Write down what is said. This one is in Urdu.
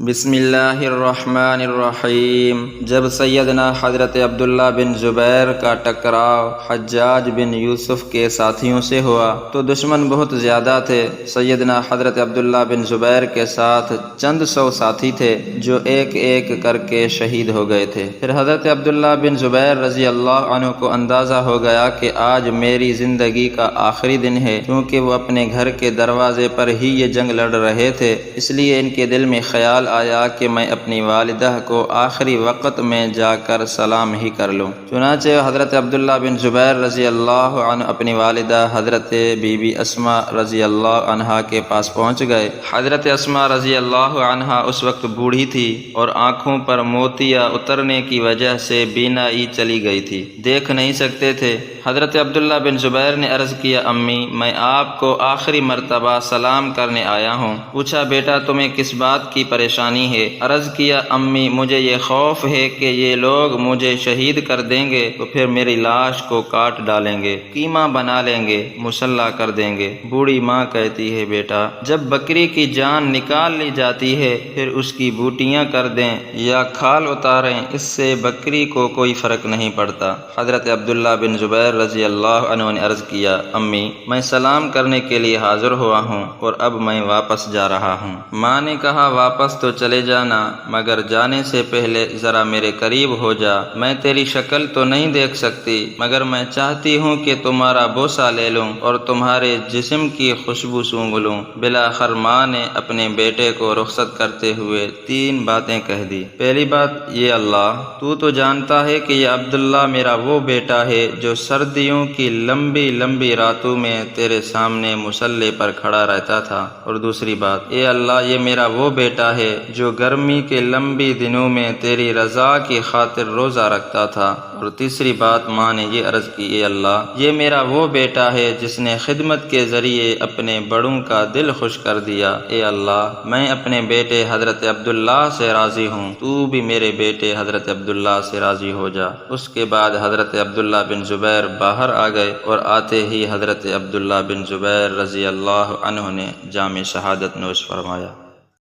بسم اللہ الرحمن الرحیم۔ جب سیدنا حضرت عبداللہ بن زبیر کا ٹکراؤ حجاج بن یوسف کے ساتھیوں سے ہوا تو دشمن بہت زیادہ تھے۔ سیدنا حضرت عبداللہ بن زبیر کے ساتھ چند سو ساتھی تھے جو ایک ایک کر کے شہید ہو گئے تھے۔ پھر حضرت عبداللہ بن زبیر رضی اللہ عنہ کو اندازہ ہو گیا کہ آج میری زندگی کا آخری دن ہے، کیونکہ وہ اپنے گھر کے دروازے پر ہی یہ جنگ لڑ رہے تھے، اس لیے ان کے دل میں خیال آیا کہ میں اپنی والدہ کو آخری وقت میں جا کر سلام ہی کر لوں۔ چنانچہ حضرت عبداللہ بن زبیر رضی اللہ عنہ اپنی والدہ حضرت بی بی اسماء رضی اللہ عنہا کے پاس پہنچ گئے۔ حضرت اسماء رضی اللہ عنہا اس وقت بوڑھی تھی اور آنکھوں پر موتیا اترنے کی وجہ سے بینائی چلی گئی تھی، دیکھ نہیں سکتے تھے۔ حضرت عبداللہ بن زبیر نے عرض کیا، امی میں آپ کو آخری مرتبہ سلام کرنے آیا ہوں۔ پوچھا، بیٹا تمہیں کس بات کی پریشانی ہے؟ عرض کیا، امی مجھے یہ خوف ہے کہ یہ لوگ مجھے شہید کر دیں گے تو پھر میری لاش کو کاٹ ڈالیں گے، قیمہ بنا لیں گے، مسلح کر دیں گے۔ بوڑھی ماں کہتی ہے، بیٹا جب بکری کی جان نکال لی جاتی ہے پھر اس کی بوٹیاں کر دیں یا کھال اتاریں، اس سے بکری کو کوئی فرق نہیں پڑتا۔ حضرت عبداللہ بن زبیر رضی اللہ عنہ نے عرض کیا، امی میں سلام کرنے کے لیے حاضر ہوا ہوں اور اب میں واپس جا رہا ہوں۔ ماں نے کہا، واپس تو چلے جانا مگر جانے سے پہلے ذرا میرے قریب ہو جا۔ میں تیری شکل تو نہیں دیکھ سکتی مگر میں چاہتی ہوں کہ تمہارا بوسہ لے لوں اور تمہارے جسم کی خوشبو سونگھ لوں۔ بالآخر ماں نے اپنے بیٹے کو رخصت کرتے ہوئے 3 باتیں کہہ دی۔ پہلی بات، یہ اللہ تو جانتا ہے کہ یہ عبداللہ میرا وہ بیٹا ہے جو سردیوں کی لمبی لمبی راتوں میں تیرے سامنے مصلی پر کھڑا رہتا تھا۔ اور دوسری بات، اے اللہ یہ میرا وہ بیٹا ہے جو گرمی کے لمبی دنوں میں تیری رضا کی خاطر روزہ رکھتا تھا۔ اور تیسری بات، ماں نے یہ عرض کی، اے اللہ یہ میرا وہ بیٹا ہے جس نے خدمت کے ذریعے اپنے بڑوں کا دل خوش کر دیا۔ اے اللہ میں اپنے بیٹے حضرت عبداللہ سے راضی ہوں، تو بھی میرے بیٹے حضرت عبداللہ سے راضی ہو جا۔ اس کے بعد حضرت عبداللہ بن زبیر باہر آ گئے اور آتے ہی حضرت عبداللہ بن زبیر رضی اللہ عنہ نے جام شہادت نوش فرمایا۔